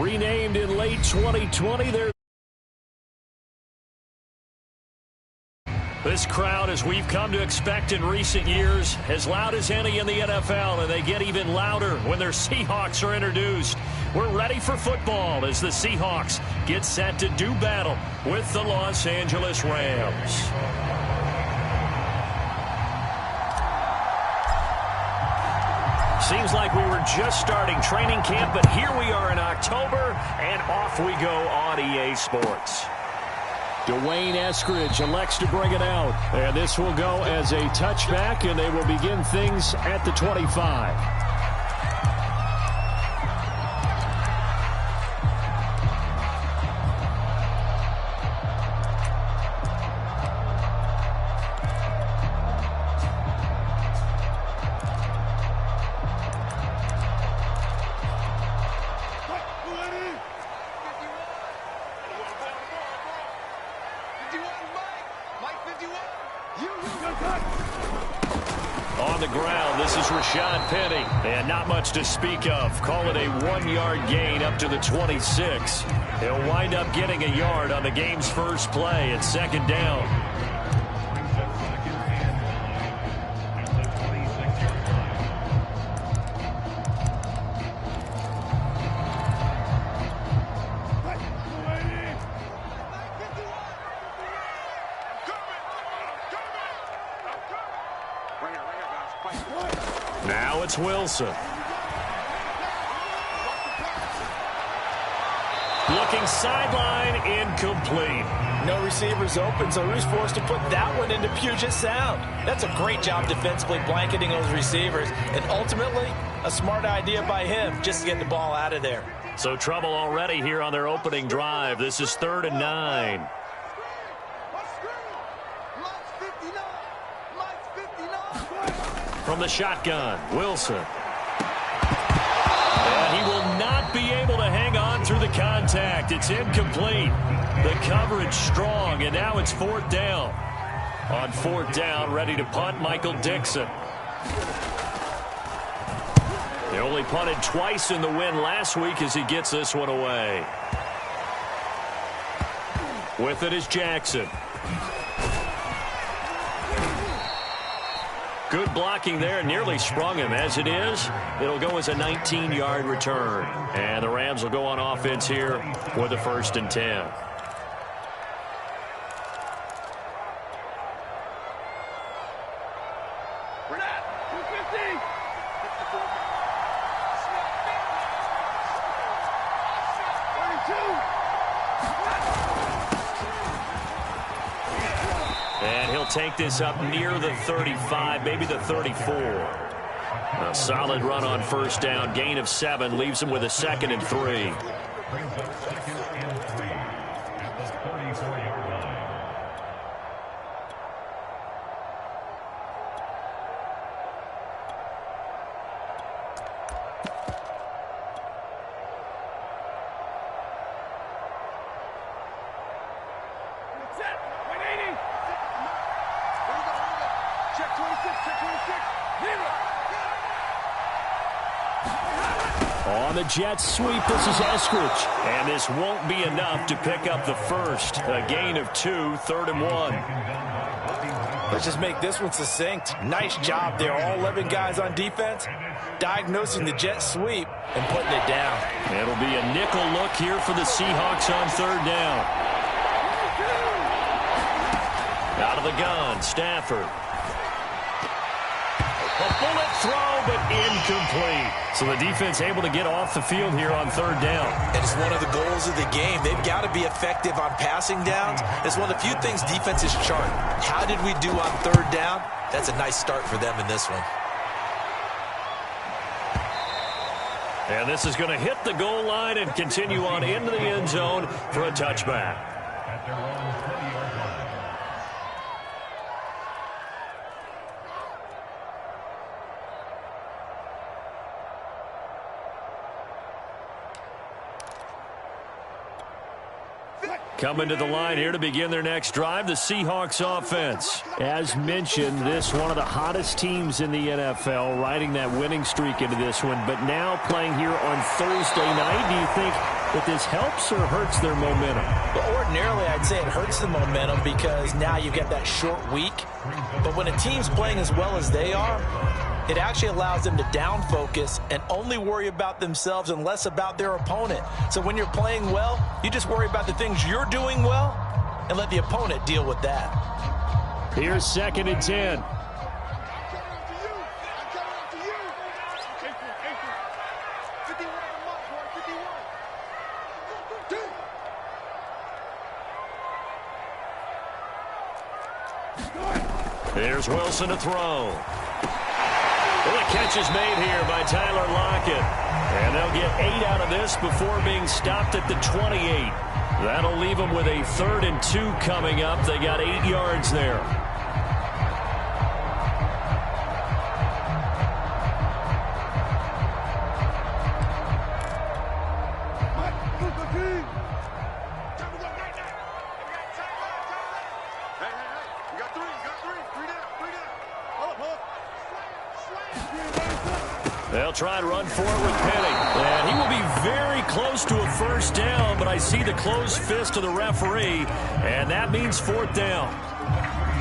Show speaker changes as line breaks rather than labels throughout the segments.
Renamed in late 2020, this crowd, as we've come to expect in recent years, as loud as any in the NFL, and they get even louder when their Seahawks are introduced. We're ready for football as the Seahawks get set to do battle with the Los Angeles Rams. Seems like we were just starting training camp, but here we are in October, and off we go on EA Sports. Dwayne Eskridge elects to bring it out, and this will go as a touchback, and they will begin things at the 25. On the ground, this is Rashad Penny, and not much to speak of. Call it a 1-yard gain up to the 26. He'll wind up getting a yard on the game's first play at second down. Now it's Wilson. Looking sideline, incomplete.
No receivers open, so he's forced to put that one into Puget Sound. That's a great job defensively blanketing those receivers, and ultimately a smart idea by him just to get the ball out of there.
So trouble already here on their opening drive. This is 3rd and 9. From the shotgun, Wilson. And he will not be able to hang on through the contact. It's incomplete. The coverage strong, and now it's 4th down. On 4th down, ready to punt, Michael Dixon. They only punted twice in the win last week as he gets this one away. With it is Jackson. Good blocking there, nearly sprung him. As it is, it'll go as a 19-yard return. And the Rams will go on offense here with a 1st and 10. And he'll take this up near the 35, maybe the 34. A solid run on 1st down. Gain of 7 leaves him with a 2nd and 3. On the jet sweep, this is Eskridge. And this won't be enough to pick up the first. A gain of 2, 3rd and 1.
Let's just make this one succinct. Nice job there. All 11 guys on defense diagnosing the jet sweep and putting it down.
It'll be a nickel look here for the Seahawks on 3rd down. Out of the gun, Stafford. A bullet throw, but incomplete. So the defense able to get off the field here on 3rd down.
And it's one of the goals of the game. They've got to be effective on passing downs. It's one of the few things defenses chart. How did we do on 3rd down? That's a nice start for them in this one.
And this is going to hit the goal line and continue on into the end zone for a touchback. Coming to the line here to begin their next drive, the Seahawks offense. As mentioned, this one of the hottest teams in the NFL, riding that winning streak into this one, but now playing here on Thursday night. Do you think that this helps or hurts their momentum?
Well, ordinarily, I'd say it hurts the momentum because now you get that short week. But when a team's playing as well as they are, it actually allows them to down focus and only worry about themselves and less about their opponent. So when you're playing well, you just worry about the things you're doing well and let the opponent deal with that.
Here's 2nd and 10. There's Wilson to throw. Well, the catch is made here by Tyler Lockett. And they'll get 8 out of this before being stopped at the 28. That'll leave them with a 3rd and 2 coming up. They got 8 yards there. They'll try and run for it with Penny. And he will be very close to a 1st down, but I see the closed fist of the referee, and that means 4th down.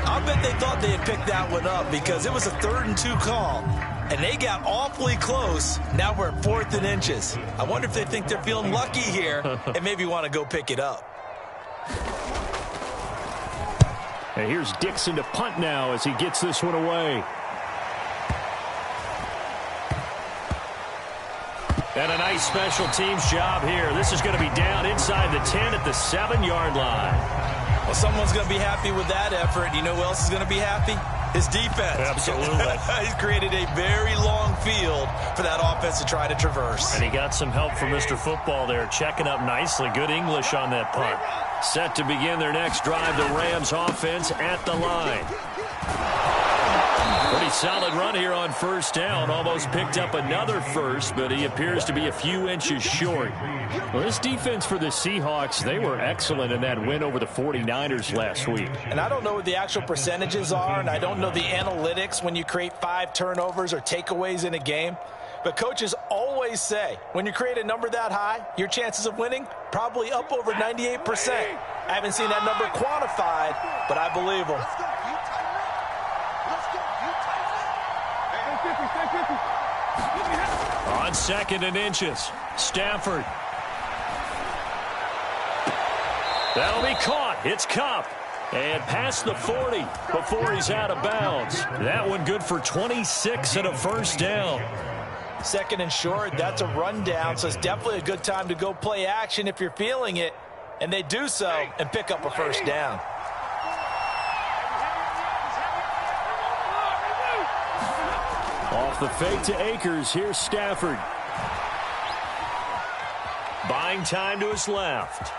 I bet they thought they had picked that one up because it was a 3rd and 2 call, and they got awfully close. Now we're at 4th and inches. I wonder if they think they're feeling lucky here and maybe want to go pick it up.
And here's Dixon to punt now as he gets this one away. And a nice special teams job here. This is going to be down inside the 10 at the 7-yard line.
Well, someone's going to be happy with that effort. You know who else is going to be happy? His defense.
Absolutely.
He's created a very long field for that offense to try to traverse.
And he got some help from Mr. Football there, checking up nicely. Good English on that punt. Set to begin their next drive, the Rams offense at the line. Pretty solid run here on 1st down. Almost picked up another first, but he appears to be a few inches short. Well, this defense for the Seahawks, they were excellent in that win over the 49ers last week.
And I don't know what the actual percentages are, and I don't know the analytics when you create 5 turnovers or takeaways in a game. But coaches always say, when you create a number that high, your chances of winning probably up over 98%. I haven't seen that number quantified, but I believe them.
On 2nd and inches, Stafford. That'll be caught. It's Kupp. And past the 40 before he's out of bounds. That one good for 26 and a 1st down.
2nd and short, that's a rundown, so it's definitely a good time to go play action if you're feeling it. And they do so and pick up a 1st down.
Off the fake to Akers, here's Stafford. Buying time to his left.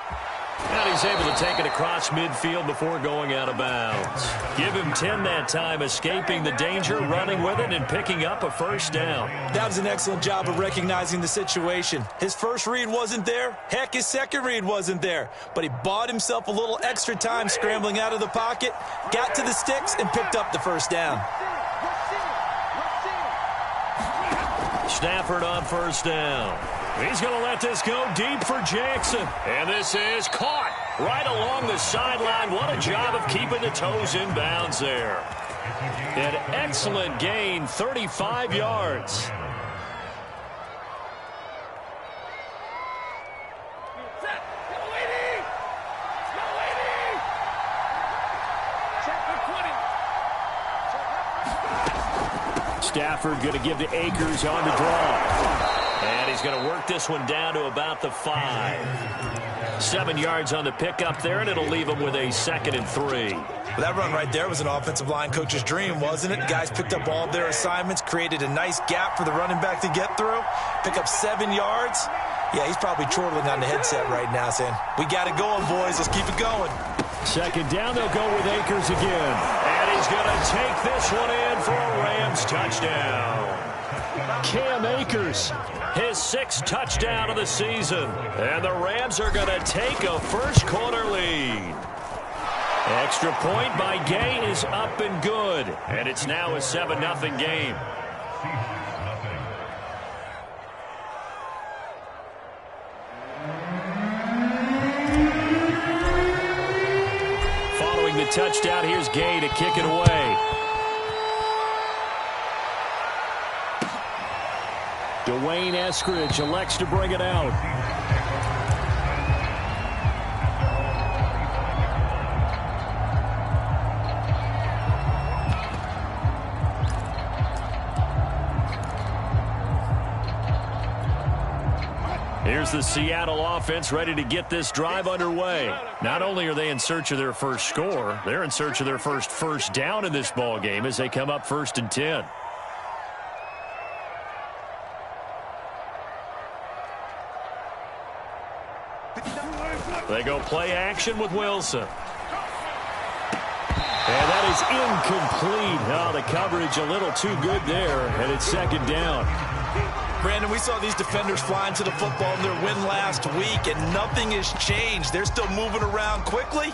And he's able to take it across midfield before going out of bounds. Give him 10 that time, escaping the danger, running with it, and picking up a 1st down.
That was an excellent job of recognizing the situation. His first read wasn't there. Heck, his second read wasn't there. But he bought himself a little extra time scrambling out of the pocket, got to the sticks, and picked up the 1st down.
Stafford on 1st down. He's going to let this go deep for Jackson. And this is caught right along the sideline. What a job of keeping the toes in bounds there. An excellent gain, 35 yards. Stafford going to give to Akers on the draw. And he's going to work this one down to about the 5. 7 yards on the pickup there, and it'll leave him with a 2nd and 3.
Well, that run right there was an offensive line coach's dream, wasn't it? Guys picked up all their assignments, created a nice gap for the running back to get through, pick up 7 yards. Yeah, he's probably chortling on the headset right now saying, we got it going, boys. Let's keep it going.
2nd down, they'll go with Akers again. And he's going to take this one in for a Rams touchdown. Cam Akers, his 6th touchdown of the season. And the Rams are going to take a first-quarter lead. Extra point by Gay is up and good. And it's now a 7-0 game. touchdown. Here's Gay to kick it away. Dwayne Eskridge elects to bring it out. Here's the Seattle offense ready to get this drive underway. Not only are they in search of their first score, they're in search of their first down in this ball game as they come up 1st and 10. They go play action with Wilson. And that is incomplete. Oh, the coverage a little too good there, and it's 2nd down.
Brandon, we saw these defenders flying to the football in their win last week, and nothing has changed. They're still moving around quickly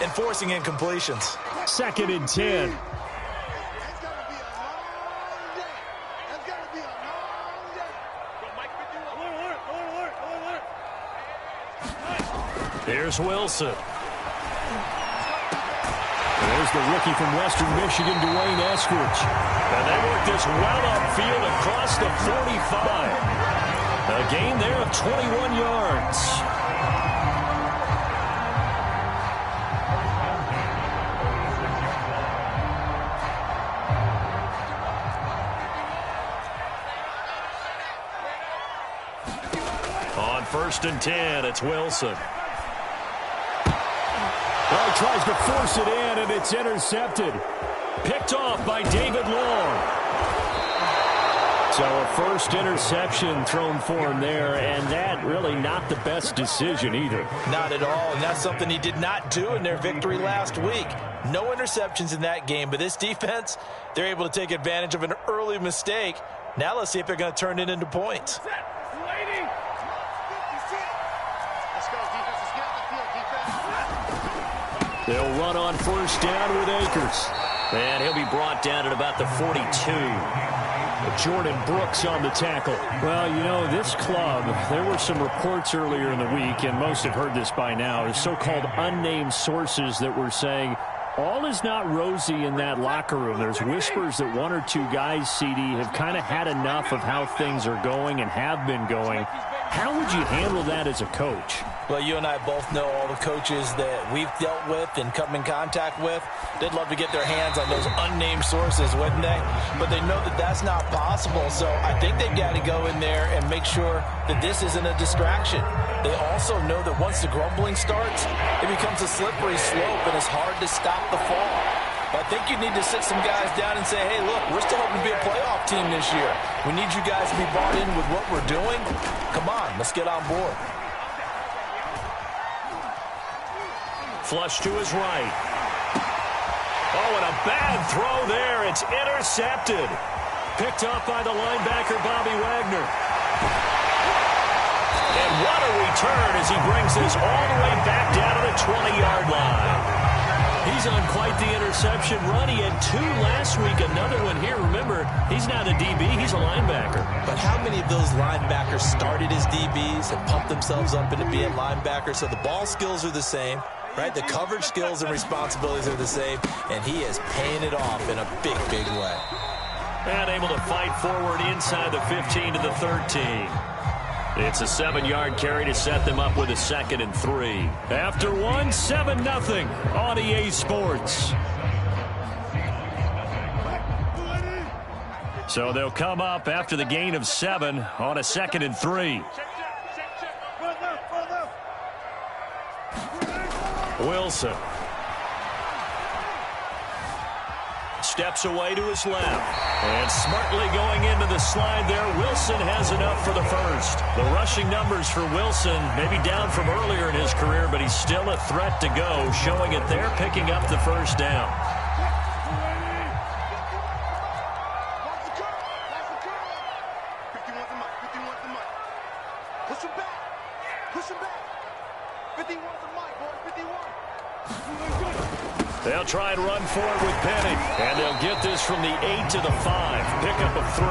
and forcing incompletions.
2nd and 10. Here's Wilson. There's the rookie from Western Michigan, Dwayne Eskridge. And they work this well upfield across the 45. A gain there of 21 yards. On 1st and 10, it's Wilson. Oh, he tries to force it in, and it's intercepted. Picked off by David Long. So a first interception thrown for him there, and that really not the best decision either.
Not at all, and that's something he did not do in their victory last week. No interceptions in that game, but this defense, they're able to take advantage of an early mistake. Now let's see if they're going to turn it into points.
They'll run on 1st down with Akers. And he'll be brought down at about the 42. Jordan Brooks on the tackle. Well, you know, this club, there were some reports earlier in the week, and most have heard this by now, the so-called unnamed sources that were saying all is not rosy in that locker room. There's whispers that 1 or 2 guys, CD, have kind of had enough of how things are going and have been going. How would you handle that as a coach?
Well, you and I both know all the coaches that we've dealt with and come in contact with. They'd love to get their hands on those unnamed sources, wouldn't they? But they know that that's not possible, so I think they've got to go in there and make sure that this isn't a distraction. They also know that once the grumbling starts, it becomes a slippery slope, and it's hard to stop the fall. I think you need to sit some guys down and say, hey, look, we're still hoping to be a playoff team this year. We need you guys to be bought in with what we're doing. Come on, let's get on board.
Flush to his right. Oh, and a bad throw there. It's intercepted. Picked off by the linebacker, Bobby Wagner. And what a return as he brings this all the way back down to the 20-yard line. He's on quite the interception run. He had 2 last week, another one here. Remember, he's not a DB, he's a linebacker.
But how many of those linebackers started as DBs and pumped themselves up into being linebackers? So the ball skills are the same, right? The coverage skills and responsibilities are the same, and he is paying it off in a big, big way.
And able to fight forward inside the 15 to the 13. It's a 7-yard carry to set them up with a 2nd and 3. After 1, 7-0 on EA Sports. So they'll come up after the gain of 7 on a 2nd and 3. Wilson. Steps away to his left. And smartly going into the slide there, Wilson has enough for the first. The rushing numbers for Wilson maybe down from earlier in his career, but he's still a threat to go, showing it there, picking up the first down.
Push him back. Push him back. 51 the mic, boy. 51.
They'll try and run forward with Penny. And they'll get this from the 8 to the 5. Pickup of 3.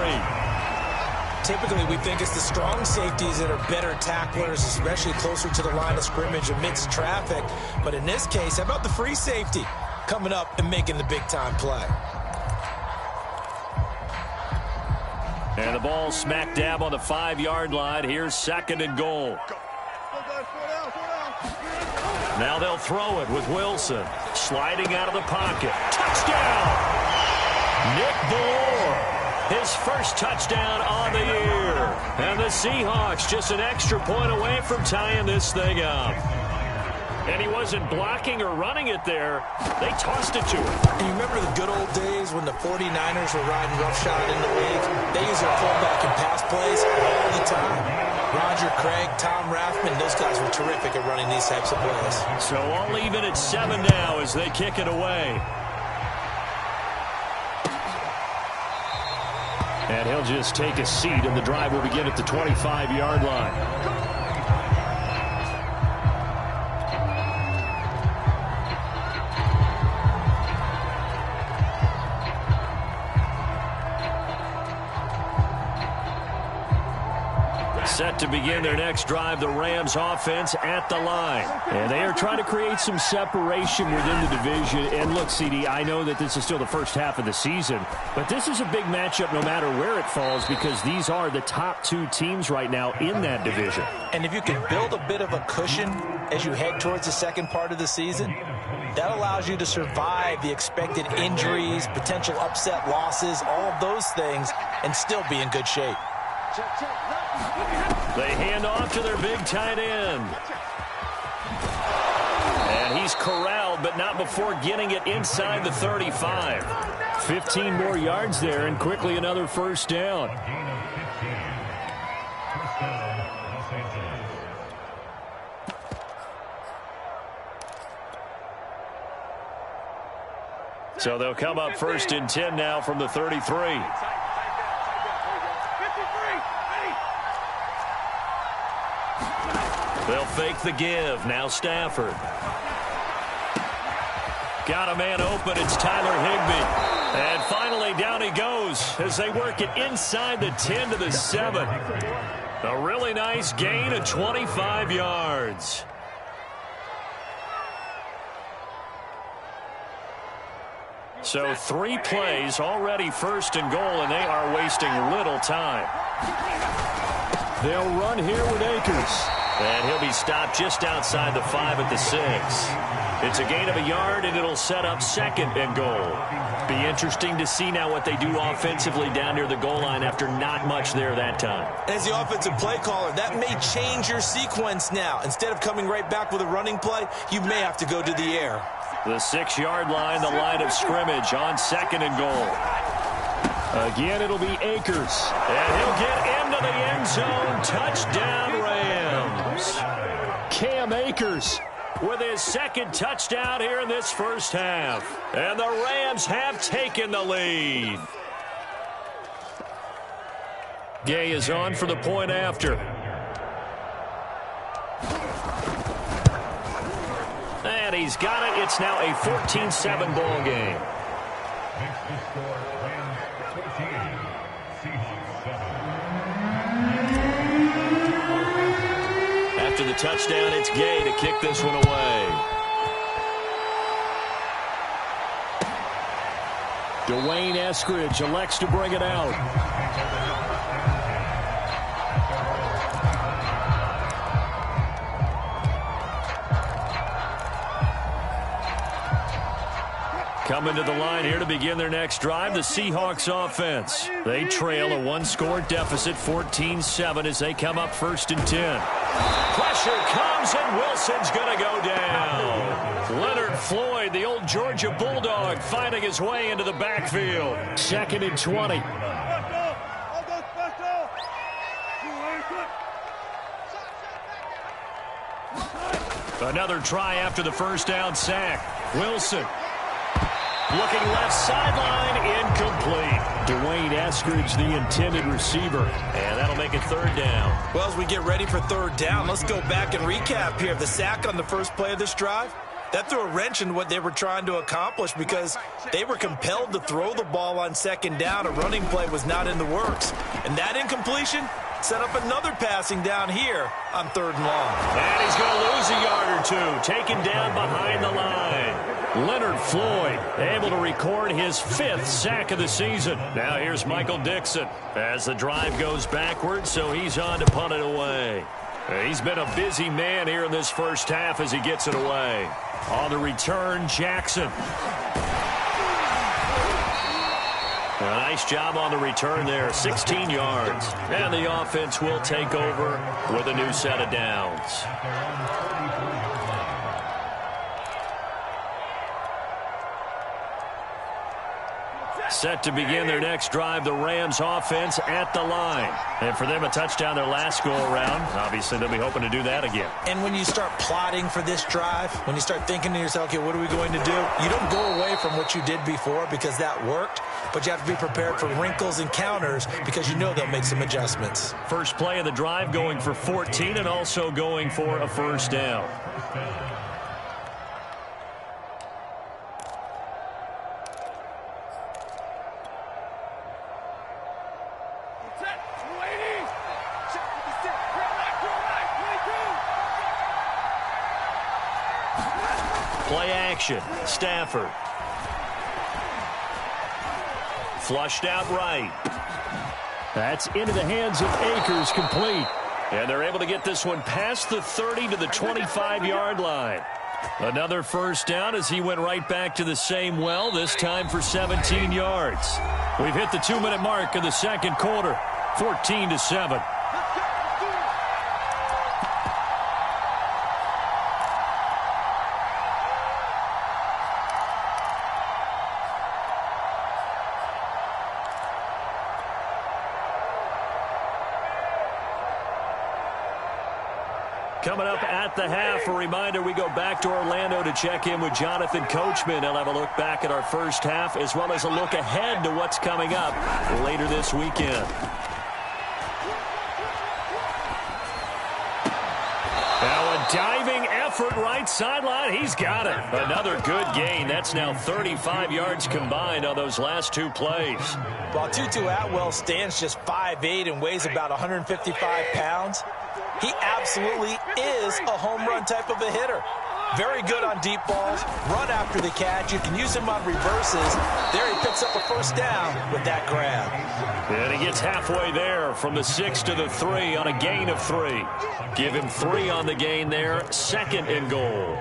Typically, we think it's the strong safeties that are better tacklers, especially closer to the line of scrimmage amidst traffic. But in this case, how about the free safety? coming up and making the big-time play.
And the ball smack dab on the 5-yard line. Here's 2nd and goal. Now they'll throw it with Wilson. Sliding out of the pocket. Touchdown! Nick Ballore, his first touchdown on the year. And the Seahawks just an extra point away from tying this thing up. And he wasn't blocking or running it there. They tossed it to him.
You remember the good old days when the 49ers were riding roughshod in the league? They used their fullback and pass plays all the time. Roger Craig, Tom Rathman, those guys were terrific at running these types of plays.
So all even at 7 now as they kick it away. And he'll just take a seat, and the drive will begin at the 25-yard line. Set to begin their next drive, the Rams offense at the line. And they are trying to create some separation within the division. And look, CD, I know that this is still the first half of the season, but this is a big matchup no matter where it falls because these are the top 2 teams right now in that division.
And if you can build a bit of a cushion as you head towards the second part of the season, that allows you to survive the expected injuries, potential upset losses, all of those things, and still be in good shape.
They hand off to their big tight end. And he's corralled, but not before getting it inside the 35. 15 more yards there, and quickly another first down. So they'll come up 1st and 10 now from the 33. They'll fake the give. Now Stafford. Got a man open. It's Tyler Higbee. And finally down he goes as they work it inside the 10 to the 7. A really nice gain of 25 yards. So 3 plays already 1st and goal, and they are wasting little time. They'll run here with Akers. And he'll be stopped just outside the 5 at the 6. It's a gain of a yard, and it'll set up 2nd and goal. Be interesting to see now what they do offensively down near the goal line after not much there that time.
As the offensive play caller, that may change your sequence now. Instead of coming right back with a running play, you may have to go to the air.
The 6-yard line, the line of scrimmage on 2nd and goal. Again, it'll be Akers. And he'll get into the end zone. Touchdown, Rams. Cam Akers with his 2nd touchdown here in this first half. And the Rams have taken the lead. Gay is on for the point after. And he's got it. It's now a 14-7 ball game. After the touchdown, it's Gay to kick this one away. Dwayne Eskridge elects to bring it out. Coming to the line here to begin their next drive, the Seahawks offense. They trail a 1-score deficit, 14-7, as they come up 1st and 10. Pressure comes, and Wilson's going to go down. Leonard Floyd, the old Georgia Bulldog, finding his way into the backfield. 2nd and 20. Another try after the first down sack. Wilson. Looking left sideline, incomplete. Dwayne Eskridge, the intended receiver. And that'll make it 3rd down.
Well, as we get ready for 3rd down, let's go back and recap here. The sack on the first play of this drive, that threw a wrench in what they were trying to accomplish because they were compelled to throw the ball on 2nd down. A running play was not in the works. And that incompletion set up another passing down here on 3rd and long.
And he's going to lose a yard or 2, taken down behind the line. Leonard Floyd able to record his 5th sack of the season. Now here's Michael Dixon as the drive goes backwards, so he's on to punt it away. He's been a busy man here in this first half as he gets it away. On the return, Jackson. A nice job on the return there, 16 yards. And the offense will take over with a new set of downs. Set to begin their next drive, the Rams offense at the line. And for them, a touchdown their last go-around. Obviously, they'll be hoping to do that again.
And when you start plotting for this drive, when you start thinking to yourself, okay, what are we going to do? You don't go away from what you did before because that worked, but you have to be prepared for wrinkles and counters because you know they'll make some adjustments.
First play of the drive going for 14 and also going for a first down. Play action. Stafford. Flushed out right. That's into the hands of Akers, complete. And they're able to get this one past the 30 to the 25-yard line. Another first down as he went right back to the same well, this time for 17 yards. We've hit the 2-minute mark of the second quarter, 14-7. Coming up at the half, a reminder, we go back to Orlando to check in with Jonathan Coachman. He'll have a look back at our first half as well as a look ahead to what's coming up later this weekend. Now a diving effort right sideline. He's got it. Another good gain. That's now 35 yards combined on those last two plays.
While Tutu Atwell stands just 5'8" and weighs about 155 pounds, he absolutely is a home run type of a hitter. Very good on deep balls, run after the catch. You can use him on reverses. There he picks up a first down with that grab.
And he gets halfway there from the 6 to the 3 on a gain of 3. Give him 3 on the gain there, 2nd and goal.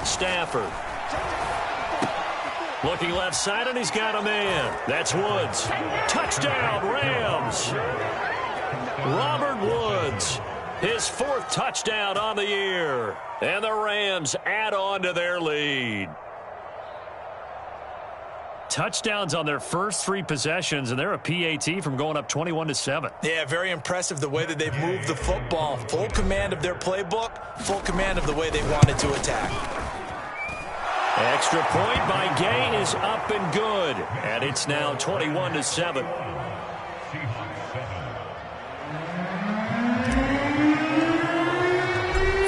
Stafford. Looking left side, and he's got a man. That's Woods. Touchdown, Rams. Robert Woods, his 4th touchdown on the year. And the Rams add on to their lead. Touchdowns on their first 3 possessions, and they're a PAT from going up 21-7.
Yeah, very impressive the way that they've moved the football. Full command of their playbook, full command of the way they wanted to attack.
Extra point by Gay is up and good, and it's now 21-7.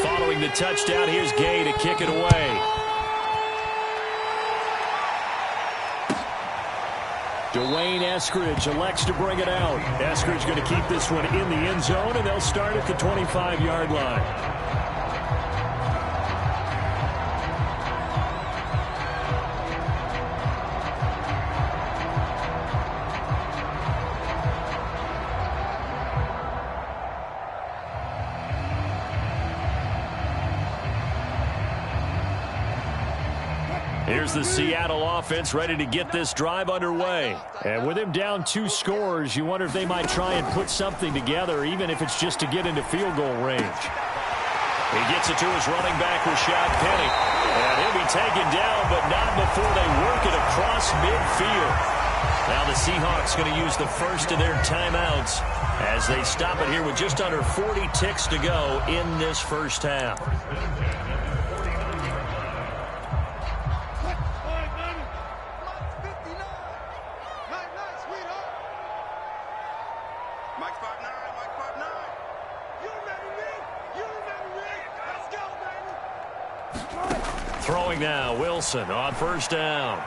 Following the touchdown, here's Gay to kick it away. Dwayne Eskridge elects to bring it out. Eskridge going to keep this one in the end zone, and they'll start at the 25-yard line. Here's the Seattle offense ready to get this drive underway. And with him down 2 scores, you wonder if they might try and put something together, even if it's just to get into field goal range. He gets it to his running back, Rashad Penny. And he'll be taken down, but not before they work it across midfield. Now the Seahawks going to use the first of their timeouts as they stop it here with just under 40 ticks to go in this first half. throwing now. Wilson on first down.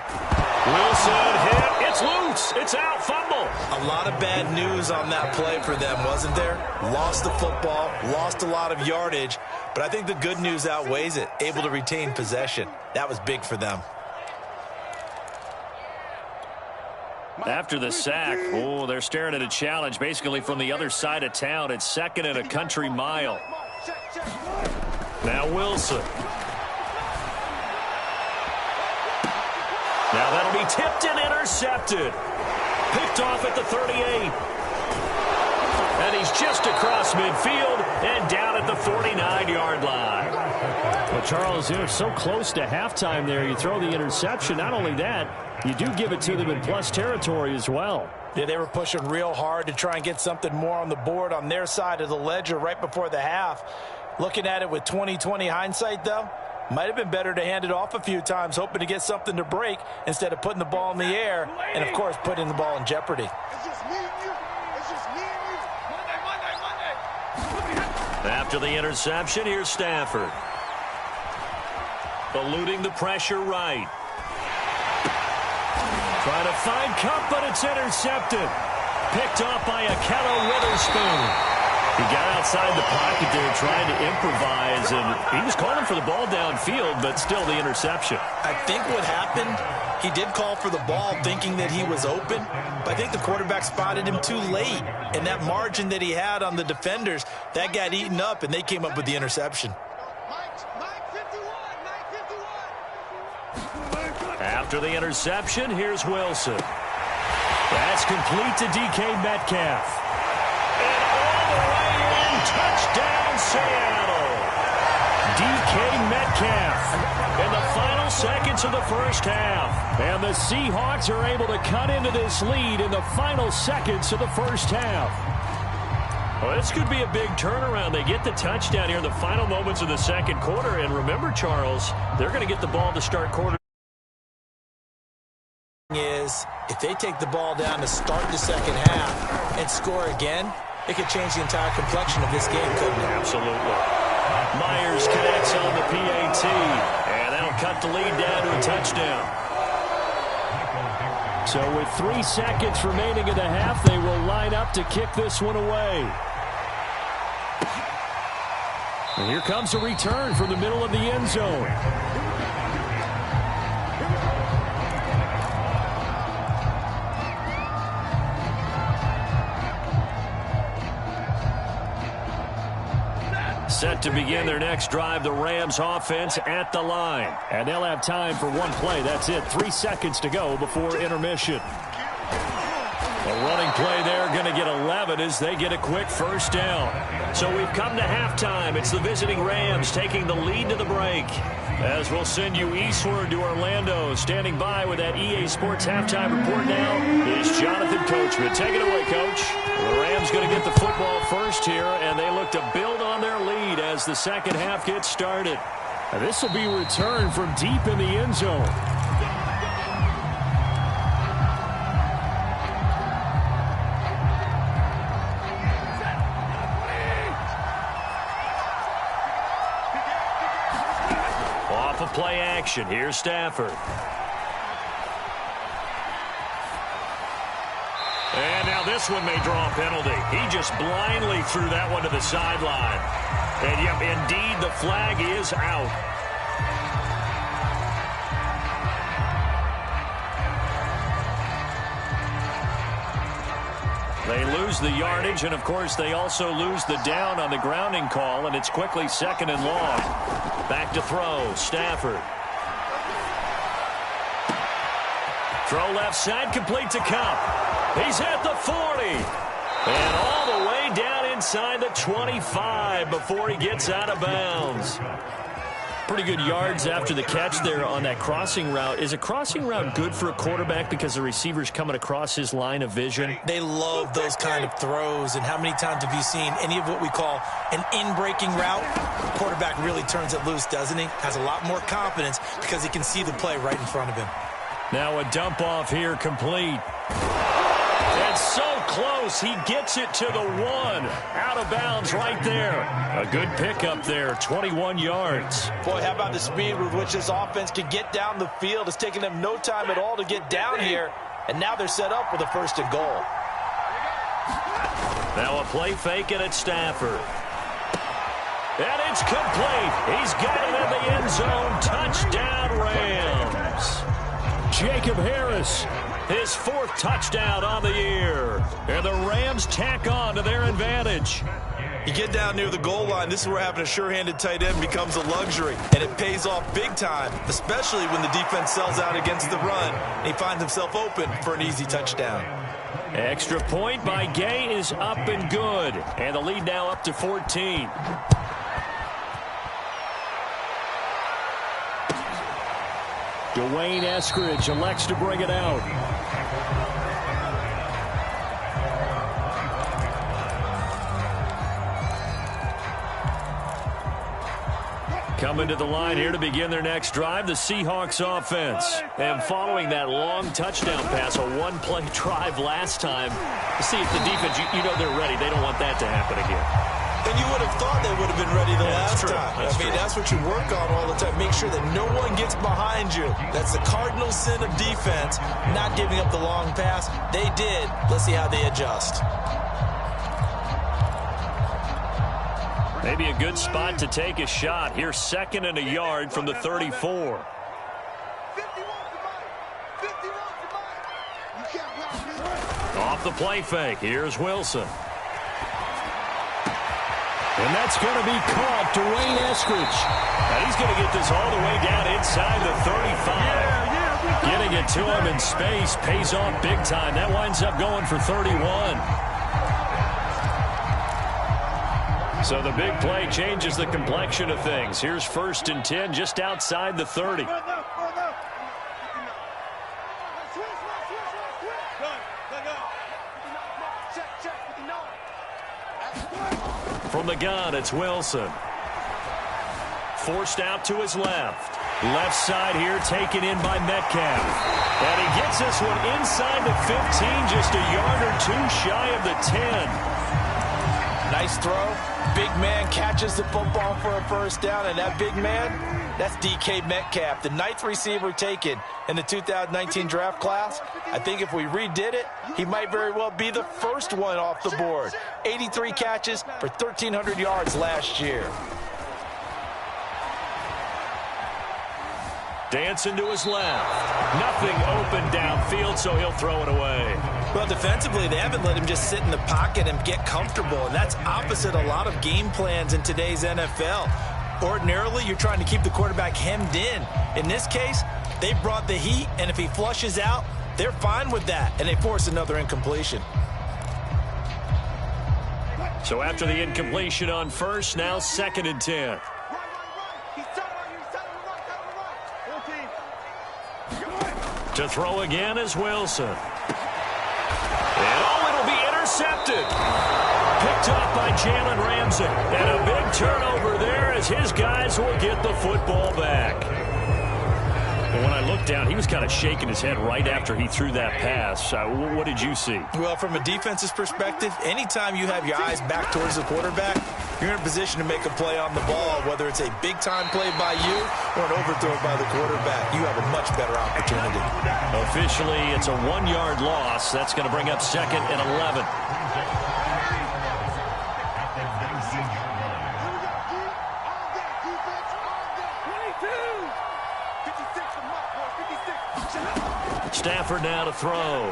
Wilson hit. It's loose. It's out. Fumble.
A lot of bad news on that play for them, wasn't there? Lost the football, lost a lot of yardage, but I think the good news outweighs it. Able to retain possession. That was big for them.
After the sack, they're staring at a challenge basically from the other side of town. It's second and a country mile. Now Wilson. Now that'll be tipped and intercepted. Picked off at the 38. And he's just across midfield and down at the 49-yard line.
Well, Charles, they're so close to halftime there. You throw the interception. Not only that, you do give it to them in plus territory as well.
Yeah, they were pushing real hard to try and get something more on the board on their side of the ledger right before the half. Looking at it with 20/20 hindsight, though, might have been better to hand it off a few times, hoping to get something to break instead of putting the ball in the air and, of course, putting the ball in jeopardy.
It's just me and you. It's just me and you. Monday.
After the interception, here's Stafford. Eluding the pressure right. Trying to find Cup, but it's intercepted. Picked off by Akello Witherspoon. He got outside the pocket there trying to improvise, and he was calling for the ball downfield, but still the interception.
I think what happened, he did call for the ball thinking that he was open, but I think the quarterback spotted him too late. And that margin that he had on the defenders, that got eaten up, and they came up with the interception.
After the interception, here's Wilson. That's complete to DK Metcalf. And all the way in, touchdown Seattle. DK Metcalf in the final seconds of the first half. And the Seahawks are able to cut into this lead in the final seconds of the first half. Well, this could be a big turnaround. They get the touchdown here in the final moments of the second quarter. And remember, Charles, they're going to get the ball to start quarter.
Is if they take the ball down to start the second half and score again, it could change the entire complexion of this game, couldn't it?
Absolutely. Myers connects on the PAT, and that'll cut the lead down to a touchdown.
So with 3 seconds remaining in the half, they will line up to kick this one away. And here comes a return from the middle of the end zone.
Set to begin their next drive, the Rams offense at the line.
And they'll have time for one play. That's it. 3 seconds to go before intermission.
A running play there, going to get 11 as they get a quick first down. So we've come to halftime. It's the visiting Rams taking the lead to the break. As we'll send you eastward to Orlando. Standing by with that EA Sports halftime report now is Jonathan Coachman. Take it away, Coach. The Rams going to get the football first here, and they look to build on their lead as the second half gets started.
Now this will be returned from deep in the end zone.
Off of play action, here's Stafford. And now this one may draw a penalty. He just blindly threw that one to the sideline. And yep, indeed, the flag is out. They lose the yardage, and of course they also lose the down on the grounding call, and it's quickly second and long. Back to throw, Stafford. Throw left side, complete to Cup. He's at the 40. And all the way down inside the 25 before he gets out of bounds. Pretty good yards after the catch there on that crossing route. Is a crossing route good for a quarterback because the receiver's coming across his line of vision?
They love those kind of throws. And how many times have you seen any of what we call an in-breaking route? The quarterback really turns it loose, doesn't he? Has a lot more confidence because he can see the play right in front of him.
Now a dump off here complete. And so close, he gets it to the 1. Out of bounds right there. A good pickup there, 21 yards.
Boy, how about the speed with which this offense can get down the field? It's taking them no time at all to get down here. And now they're set up with a 1st and goal.
Now a play fake, and it's Stafford. And it's complete. He's got it in the end zone. Touchdown, Rams. Jacob Harris, his 4th touchdown on the year. And the Rams tack on to their advantage.
You get down near the goal line, this is where having a sure-handed tight end becomes a luxury. And it pays off big time, especially when the defense sells out against the run. And he finds himself open for an easy touchdown.
Extra point by Gay is up and good. And the lead now up to 14. Dwayne Eskridge elects to bring it out. Coming to the line here to begin their next drive, the Seahawks offense. And following that long touchdown pass, a 1-play drive last time, to see if the defense, you know they're ready. They don't want that to happen again.
And you would have thought they would have been ready the last time. That's what you work on all the time. Make sure that no one gets behind you. That's the cardinal sin of defense, not giving up the long pass. They did. Let's see how they adjust.
Maybe a good spot to take a shot. Here's 2nd and a yard from the 34. Off the play fake. Here's Wilson. And that's going to be caught. Dwayne Eskridge. And he's going to get this all the way down inside the 35. Getting it to him in space pays off big time. That winds up going for 31. So the big play changes the complexion of things. Here's 1st and 10 just outside the 30. From the gun, it's Wilson. Forced out to his left. Left side here taken in by Metcalf. And he gets this one inside the 15, just a yard or 2 shy of the 10.
Nice throw. Big man catches the football for a 1st down, and that big man, that's DK Metcalf, the 9th receiver taken in the 2019 draft class. I think if we redid it, he might very well be the 1st one off the board. 83 catches for 1,300 yards last year.
Dancing to his left. Nothing open downfield, so he'll throw it away.
Well, defensively, they haven't let him just sit in the pocket and get comfortable, and that's opposite a lot of game plans in today's NFL. Ordinarily, you're trying to keep the quarterback hemmed in. In this case, they brought the heat, and if he flushes out, they're fine with that, and they force another incompletion.
So after the incompletion on 1st, now 2nd and 10. To throw again is Wilson. And it'll be intercepted. Picked up by Jalen Ramsey. And a big turnover there as his guys will get the football back. And when I looked down, he was kind of shaking his head right after he threw that pass. What did you see?
Well, from a defense's perspective, anytime you have your eyes back towards the quarterback, you're in a position to make a play on the ball, whether it's a big-time play by you or an overthrow by the quarterback. You have a much better opportunity.
Officially, it's a 1-yard loss. That's going to bring up 2nd and 11. Stafford now to throw. Oh,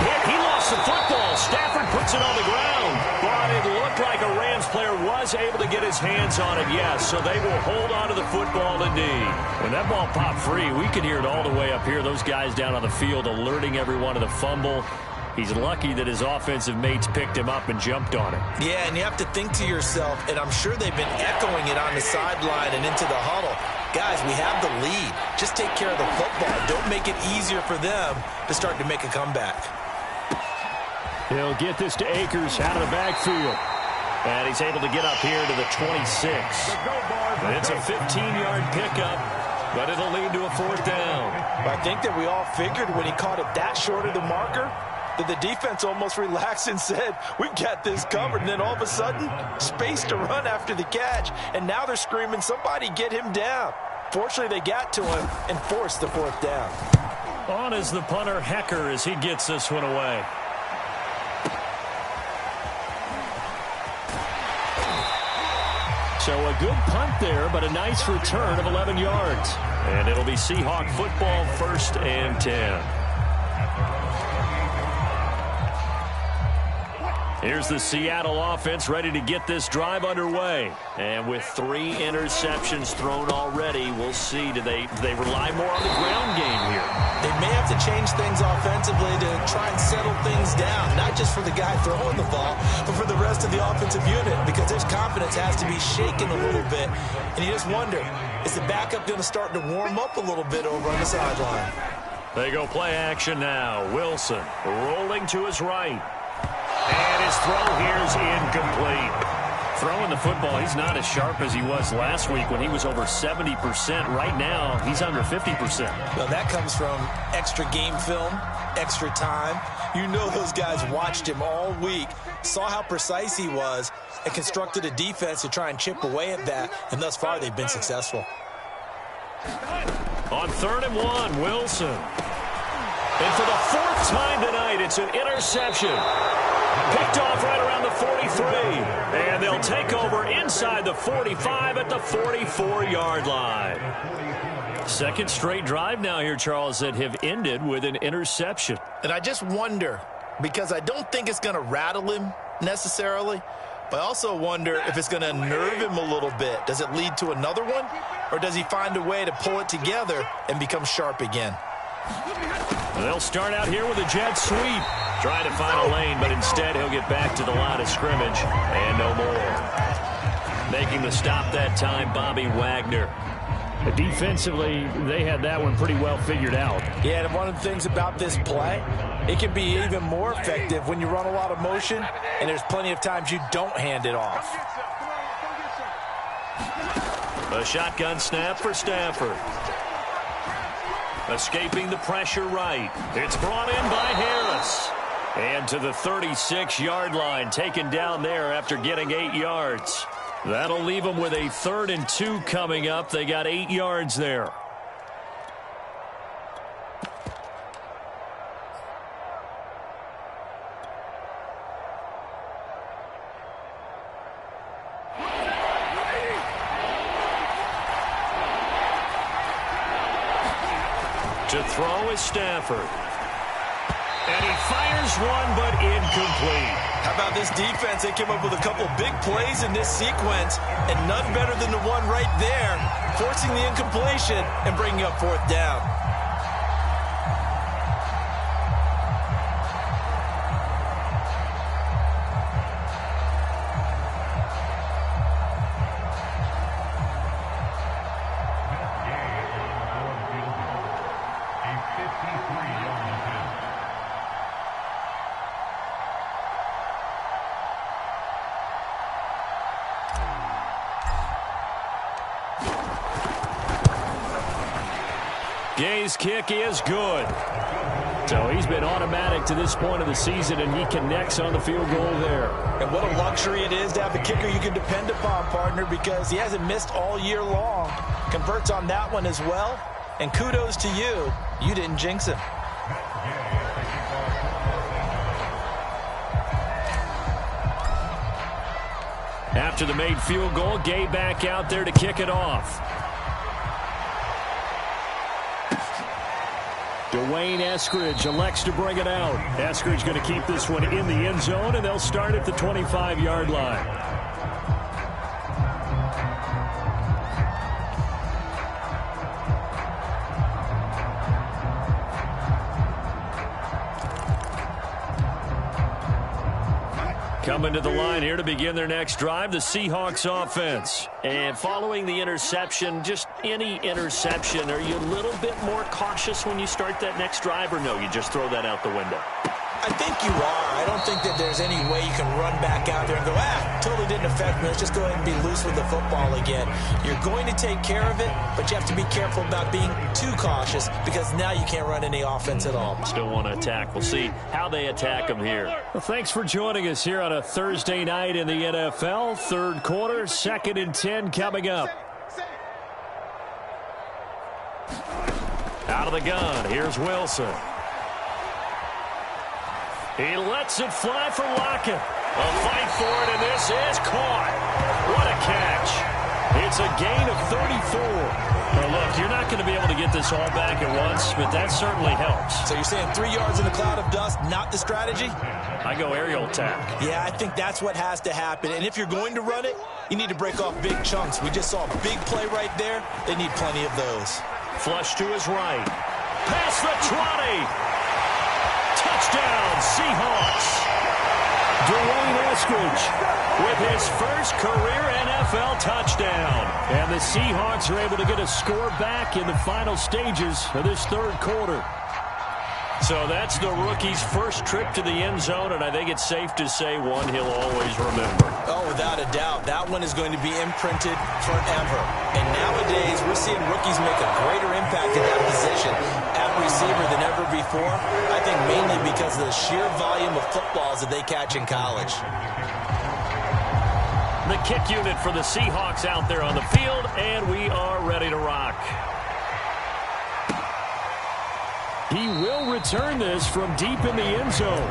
hit. He lost the football. Stafford puts it on the ground. But it looked like a Rams player was able to get his hands on it, yes. So they will hold on to the football indeed. When that ball popped free, we could hear it all the way up here. Those guys down on the field alerting everyone to the fumble. He's lucky that his offensive mates picked him up and jumped on it.
Yeah, and you have to think to yourself, and I'm sure they've been echoing it on the sideline and into the huddle. Guys, we have the lead. Just take care of the football. Don't make it easier for them to start to make a comeback.
He'll get this to Akers out of the backfield. And he's able to get up here to the 26. And it's a 15-yard pickup. but it'll lead to a 4th down.
I think that we all figured when he caught it that short of the marker that the defense almost relaxed and said, we've got this covered. And then all of a sudden, space to run after the catch. And now they're screaming, somebody get him down. Fortunately, they got to him and forced the 4th down.
On is the punter, Hecker, as he gets this one away. So a good punt there, but a nice return of 11 yards. And it'll be Seahawk football, 1st and 10. Here's the Seattle offense ready to get this drive underway. And with 3 interceptions thrown already, we'll see. Do they rely more on the ground game here?
They may have to change things offensively to try and settle things down, not just for the guy throwing the ball, but for the rest of the offensive unit, because his confidence has to be shaken a little bit. And you just wonder, is the backup going to start to warm up a little bit over on the sideline?
They go play action now. Wilson rolling to his right. And his throw here's incomplete. Throwing the football, he's not as sharp as he was last week when he was over 70%. Right now, he's under 50%.
Well, that comes from extra game film, extra time. You know those guys watched him all week, saw how precise he was, and constructed a defense to try and chip away at that, and thus far they've been successful.
On 3rd and 1, Wilson. And for the 4th time tonight, it's an interception. Picked off right around the 43. And they'll take over inside the 45 at the 44-yard line. 2nd straight drive now here, Charles, that have ended with an interception.
And I just wonder, because I don't think it's going to rattle him necessarily, but I also wonder if it's going to nerve him a little bit. Does it lead to another one? Or does he find a way to pull it together and become sharp again?
They'll start out here with a jet sweep. Trying to find a lane, but instead he'll get back to the line of scrimmage. And no more. Making the stop that time, Bobby Wagner. Defensively, they had that one pretty well figured out.
Yeah, and one of the things about this play, it can be even more effective when you run a lot of motion, and there's plenty of times you don't hand it off.
A shotgun snap for Stafford. Escaping the pressure right. It's brought in by Harris. And to the 36-yard line, taken down there after getting 8 yards. That'll leave them with a 3rd and 2 coming up. They got 8 yards there. To throw is Stafford. And he fires one, but incomplete.
How about this defense? They came up with a couple big plays in this sequence, and none better than the one right there, forcing the incompletion and bringing up 4th down.
Gay's kick is good. So he's been automatic to this point of the season, and he connects on the field goal there.
And what a luxury it is to have a kicker you can depend upon, partner, because he hasn't missed all year long. Converts on that one as well. And kudos to you. You didn't jinx him.
After the made field goal, Gay back out there to kick it off. Dwayne Eskridge elects to bring it out. Eskridge going to keep this one in the end zone, and they'll start at the 25-yard line. Coming to the line here to begin their next drive, the Seahawks offense. And following the interception, just any interception, are you a little bit more cautious when you start that next drive, or no, you just throw that out the window?
I think you are. I don't think that there's any way you can run back out there and go, totally didn't affect me. Let's just go ahead and be loose with the football again. You're going to take care of it, but you have to be careful about being too cautious because now you can't run any offense at all.
Still want to attack. We'll see how they attack them here. Well, thanks for joining us here on a Thursday night in the NFL. Third quarter, 2nd and 10 coming up. Out of the gun, here's Wilson. He lets it fly for Lockett. A fight for it, and this is caught. What a catch. It's a gain of 34. Well, look, you're not going to be able to get this all back at once, but that certainly helps.
So you're saying 3 yards in a cloud of dust, not the strategy?
I go aerial attack.
Yeah, I think that's what has to happen. And if you're going to run it, you need to break off big chunks. We just saw a big play right there. They need plenty of those.
Flush to his right. Pass the Trotty. Touchdown, Seahawks. Dwayne Eskridge with his first career NFL touchdown. And the Seahawks are able to get a score back in the final stages of this third quarter. So that's the rookie's first trip to the end zone, and I think it's safe to say one he'll always remember.
Oh, without a doubt. That one is going to be imprinted forever. And nowadays, we're seeing rookies make a greater impact in that position at receiver than ever before. I think mainly because of the sheer volume of footballs that they catch in college.
The kick unit for the Seahawks out there on the field, and we are ready to rock. He will return this from deep in the end zone.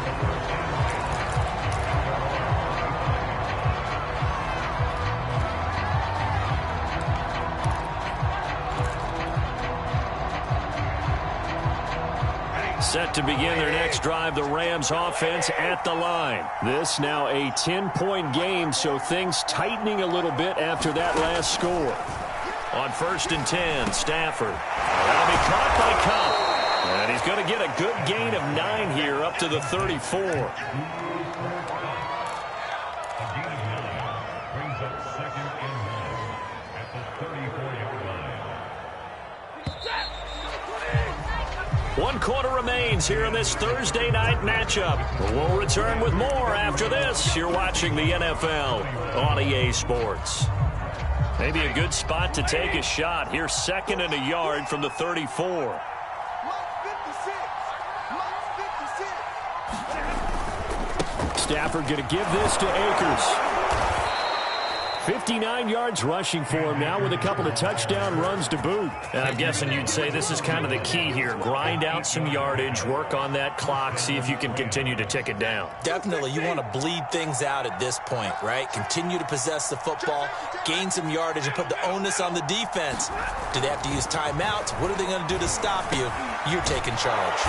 Set to begin their next drive, the Rams offense at the line. This now a 10-point game, so things tightening a little bit after that last score. On 1st and 10, Stafford. That'll be caught by Cup. And he's going to get a good gain of 9 here up to the 34. One quarter remains here in this Thursday night matchup. We'll return with more after this. You're watching the NFL on EA Sports. Maybe a good spot to take a shot. Here's 2nd and a yard from the 34. Stafford going to give this to Akers. 59 yards rushing for him now with a couple of touchdown runs to boot. And I'm guessing you'd say this is kind of the key here. Grind out some yardage, work on that clock, see if you can continue to tick it down.
Definitely, you want to bleed things out at this point, right? Continue to possess the football, gain some yardage, and put the onus on the defense. Do they have to use timeouts? What are they going to do to stop you? You're taking charge.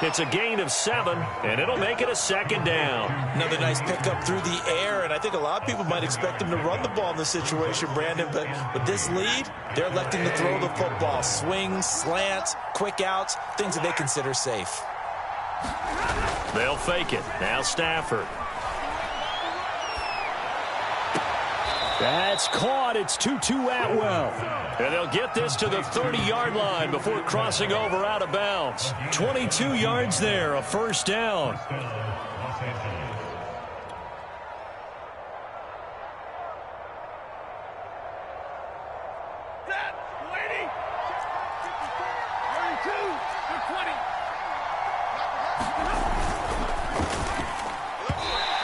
It's a gain of 7, and it'll make it a 2nd down.
Another nice pickup through the air, and I think a lot of people might expect him to run the ball in this situation, Brandon, but with this lead, they're electing to throw the football. Swings, slants, quick outs, things that they consider safe.
They'll fake it. Now Stafford. That's caught. It's 2-2 Atwell. And they'll get this to the 30-yard line before crossing over out of bounds. 22 yards there, a 1st down.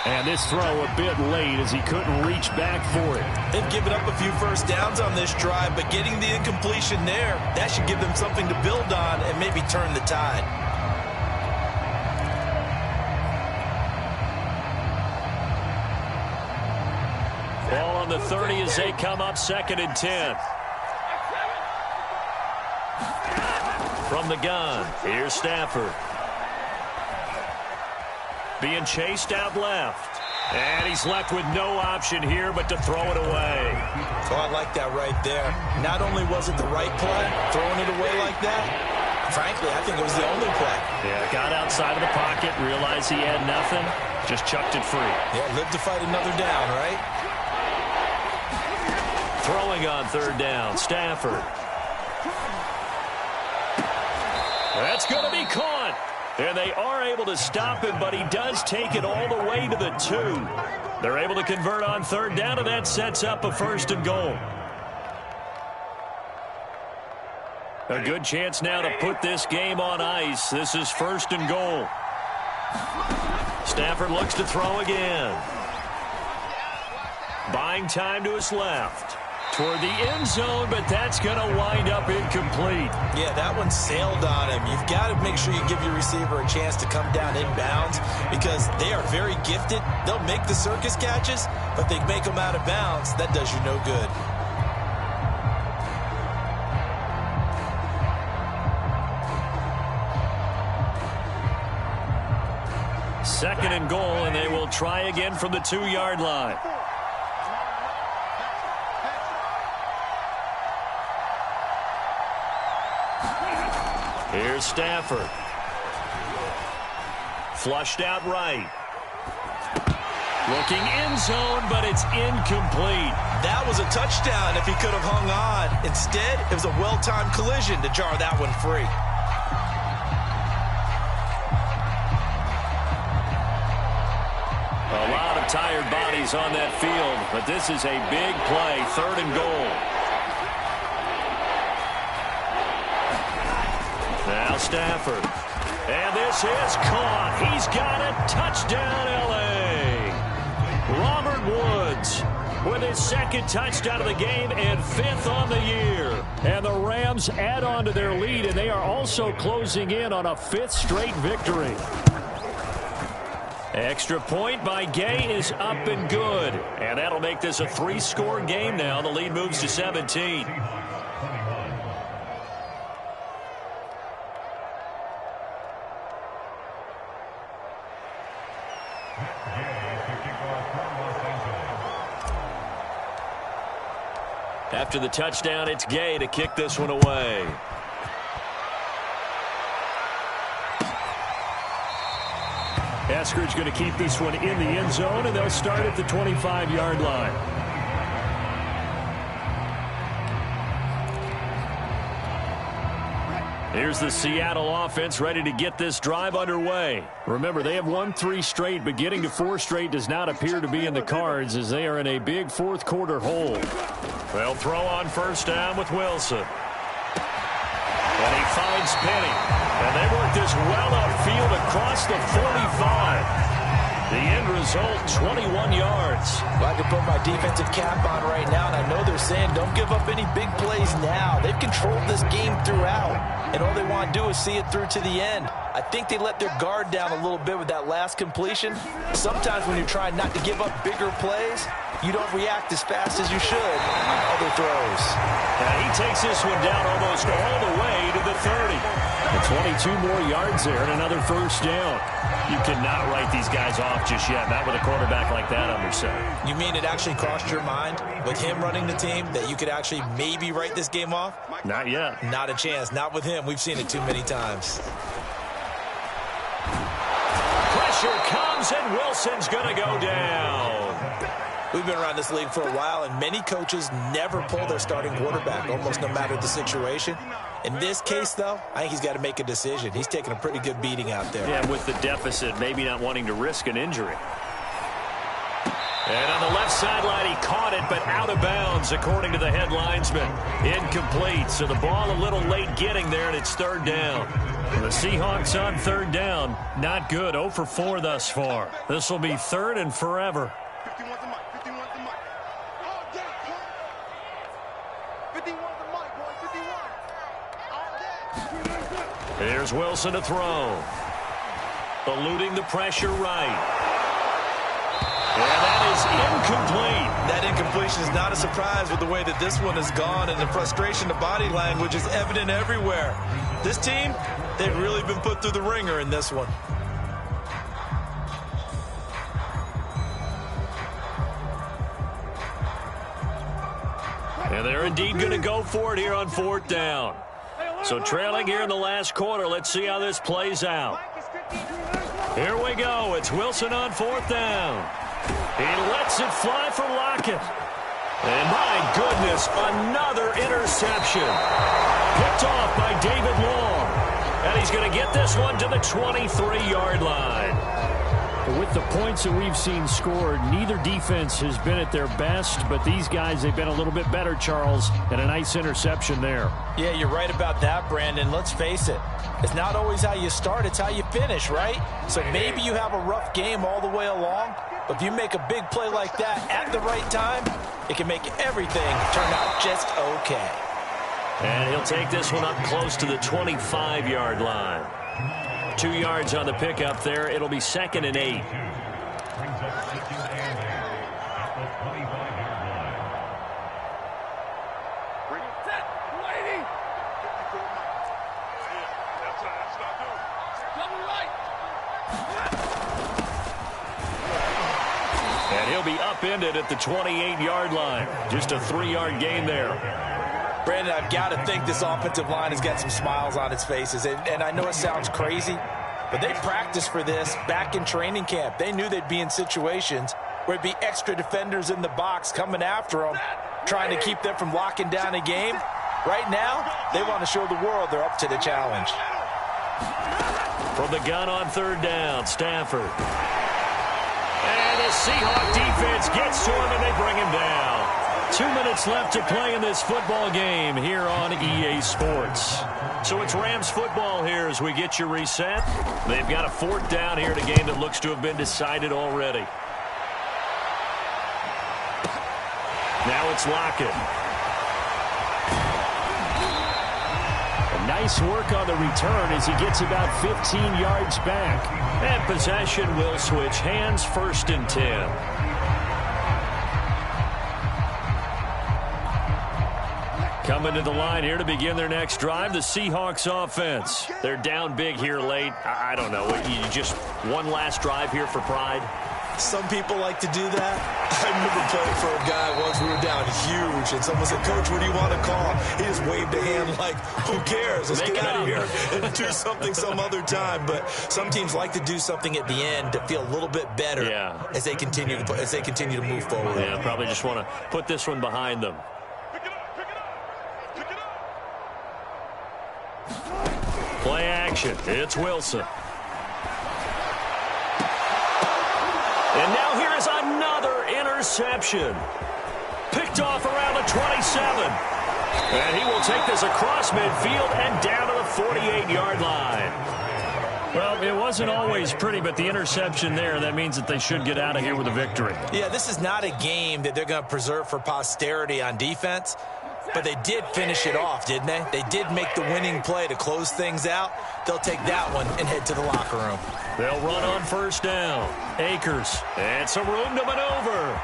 And this throw a bit late as he couldn't reach back for it.
They've given up a few first downs on this drive, but getting the incompletion there, that should give them something to build on and maybe turn the tide.
Ball on the 30 as they come up 2nd and 10. From the gun, here's Stafford. Being chased out left. And he's left with no option here but to throw it away.
Oh, I like that right there. Not only was it the right play, throwing it away like that, frankly, I think it was the only play.
Yeah, got outside of the pocket, realized he had nothing, just chucked it free.
Yeah, live to fight another down, right?
Throwing on 3rd down, Stafford. That's going to be caught. And they are able to stop him, but he does take it all the way to the 2. They're able to convert on third down, and that sets up a 1st and goal. A good chance now to put this game on ice. This is 1st and goal. Stafford looks to throw again. Buying time to his left. Toward the end zone, but that's going to wind up incomplete.
Yeah, that one sailed on him. You've got to make sure you give your receiver a chance to come down inbounds because they are very gifted. They'll make the circus catches, but they make them out of bounds. That does you no good.
2nd and goal, and they will try again from the 2-yard line. Here's Stafford. Flushed out right. Looking end zone, but it's incomplete.
That was a touchdown if he could have hung on. Instead, it was a well-timed collision to jar that one free.
A lot of tired bodies on that field, but this is a big play, 3rd and goal. Now Stafford. And this is caught. He's got it. Touchdown, L.A. Robert Woods with his 2nd touchdown of the game and 5th on the year. And the Rams add on to their lead, and they are also closing in on a 5th straight victory. Extra point by Gay is up and good. And that'll make this a 3-score game now. The lead moves to 17. After the touchdown, it's Gay to kick this one away. Eskridge going to keep this one in the end zone, and they'll start at the 25-yard line. Here's the Seattle offense ready to get this drive underway. Remember, they have won 3 straight, but getting to 4 straight does not appear to be in the cards as they are in a big 4th quarter hole. They'll throw on 1st down with Wilson. And he finds Penny. And they work this well upfield across the 45. The end result, 21 yards.
Well, I can put my defensive cap on right now, and I know they're saying don't give up any big plays now. They've controlled this game throughout, and all they want to do is see it through to the end. I think they let their guard down a little bit with that last completion. Sometimes when you're trying not to give up bigger plays, you don't react as fast as you should on other throws.
Now he takes this one down almost all the way to the 30. And 22 more yards there and another 1st down. You cannot write these guys off just yet, not with a quarterback like that under center.
You mean it actually crossed your mind with him running the team that you could actually maybe write this game off?
Not yet.
Not a chance. Not with him. We've seen it too many times.
Pressure comes, and Wilson's going to go down.
We've been around this league for a while, and many coaches never pull their starting quarterback, almost no matter the situation. In this case, though, I think he's got to make a decision. He's taking a pretty good beating out there.
Yeah, with the deficit, maybe not wanting to risk an injury. And on the left sideline, he caught it, but out of bounds, according to the head linesman. Incomplete, so the ball a little late getting there, and it's 3rd down. The Seahawks on 3rd down. Not good, 0 for 4 thus far. This will be 3rd and forever.
51's the mic. 51's the mic. All day, 51's the mic, boy. 51. All day.
Here's Wilson to throw. Eluding the pressure right. And that is incomplete.
That incompletion is not a surprise with the way that this one has gone, and the frustration, the body language is evident everywhere. This team, they've really been put through the ringer in this one.
And they're indeed going to go for it here on 4th down. So trailing here in the last quarter, let's see how this plays out. Here we go. It's Wilson on 4th down. He lets it fly for Lockett. And my goodness, another interception. Picked off by David Long. And he's going to get get this one to the 23-yard line.
With the points that we've seen scored, neither defense has been at their best, but these guys, they've been a little bit better, Charles, and a nice interception there.
Yeah, you're right about that, Brandon. Let's face it. It's not always how you start, it's how you finish, right? So maybe you have a rough game all the way along, but if you make a big play like that at the right time, it can make everything turn out just okay.
And he'll take this one up close to the 25-yard line. 2 yards on the pickup there. It'll be 2nd and 8. And he'll be upended at the 28-yard line. Just a 3-yard gain there.
Brandon, I've got to think this offensive line has got some smiles on its faces. And I know it sounds crazy, but they practiced for this back in training camp. They knew they'd be in situations where it'd be extra defenders in the box coming after them, trying to keep them from locking down a game. Right now, they want to show the world they're up to the challenge.
From the gun on 3rd down, Stafford. And the Seahawks defense gets to him, and they bring him down. 2 minutes left to play in this football game here on EA Sports. So it's Rams football here as we get you reset. They've got a 4th down here in a game that looks to have been decided already. Now it's Lockett.
Nice work on the return as he gets about 15 yards back.
And possession will switch hands, 1st and 10. Coming to the line here to begin their next drive, the Seahawks offense. They're down big here late. I don't know. You just one last drive here for pride?
Some people like to do that. I remember playing for a guy once. We were down huge, and someone said, "Coach, what do you want to call?" He just waved a hand like, who cares? Let's get out of here and do something some other time. But some teams like to do something at the end to feel a little bit better as they continue to move forward.
Yeah, probably just want to put this one behind them. Play action. It's Wilson. And now here is another interception. Picked off around the 27. And he will take this across midfield and down to the 48-yard line.
Well, it wasn't always pretty, but the interception there, that means that they should get out of here with a victory.
Yeah, this is not a game that they're going to preserve for posterity on defense. But they did finish it off, didn't they? They did make the winning play to close things out. They'll take that one and head to the locker room.
They'll run on 1st down. Akers. And some room to maneuver.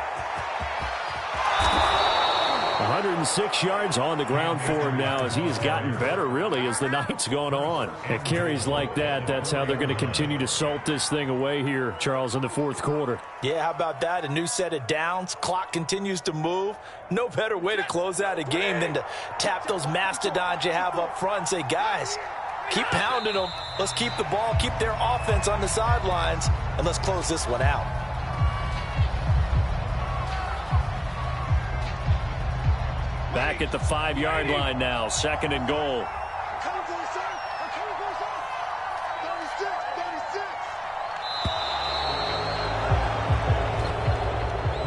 106 yards on the ground for him now as he has gotten better, really, as the night's gone on. At carries like that, that's how they're going to continue to salt this thing away here, Charles, in the 4th quarter.
Yeah, how about that? A new set of downs. Clock continues to move. No better way to close out a game than to tap those mastodons you have up front and say, guys, keep pounding them. Let's keep the ball, keep their offense on the sidelines, and let's close this one out.
Back at the 5-yard line now, 2nd and goal.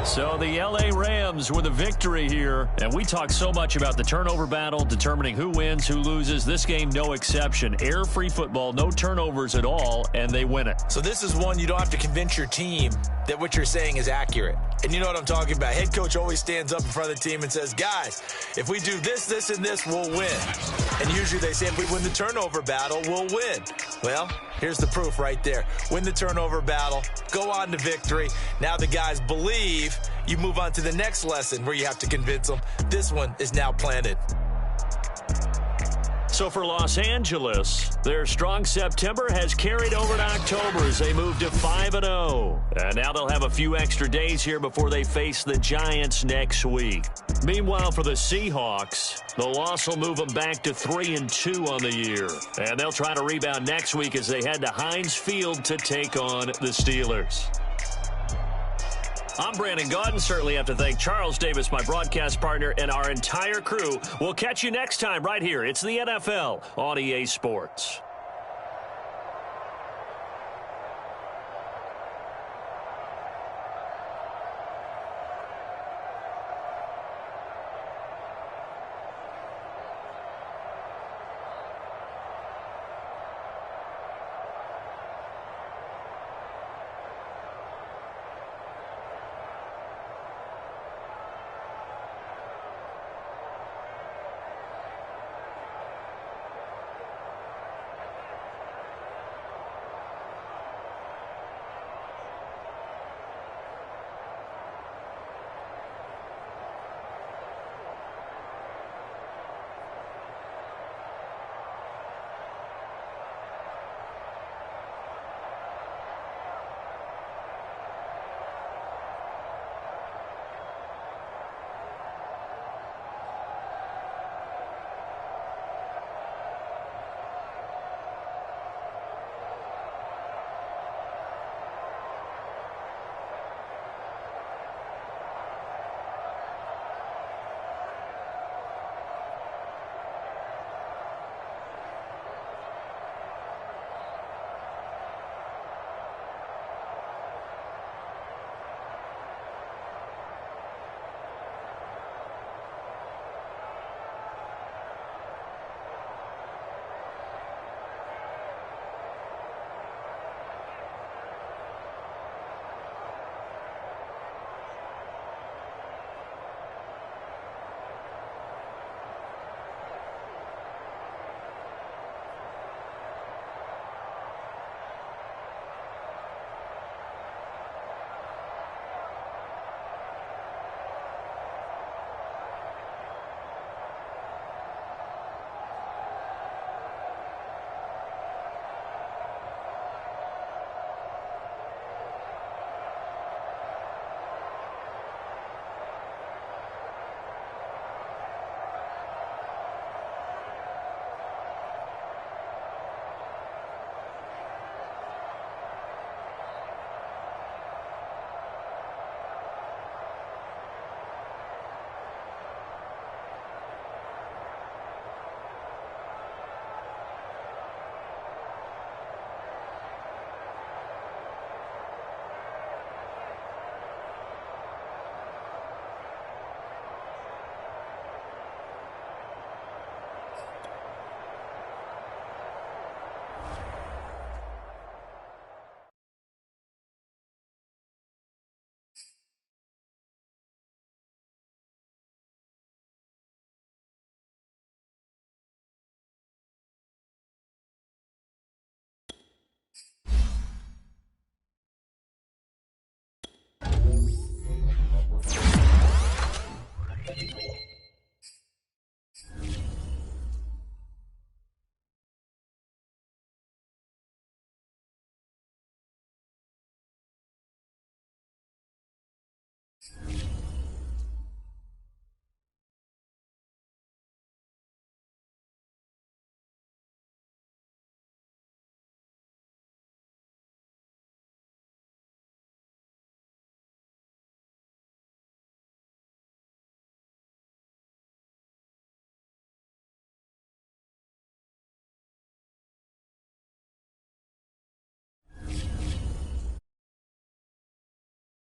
So the L.A. Rams with a victory here. And we talk so much about the turnover battle, determining who wins, who loses. This game, no exception. Error-free football, no turnovers at all, and they win it.
So this is one you don't have to convince your team that what you're saying is accurate. And you know what I'm talking about. Head coach always stands up in front of the team and says, guys, if we do this, this, and this, we'll win. And usually they say if we win the turnover battle, we'll win. Well, here's the proof right there. Win the turnover battle, go on to victory. Now the guys believe. You move on to the next lesson where you have to convince them. This one is now planted.
So for Los Angeles, their strong September has carried over to October as they move to 5-0. And now they'll have a few extra days here before they face the Giants next week. Meanwhile, for the Seahawks, the loss will move them back to 3-2 on the year. And they'll try to rebound next week as they head to Heinz Field to take on the Steelers. I'm Brandon Gaudin. Certainly have to thank Charles Davis, my broadcast partner, and our entire crew. We'll catch you next time right here. It's the NFL on EA Sports.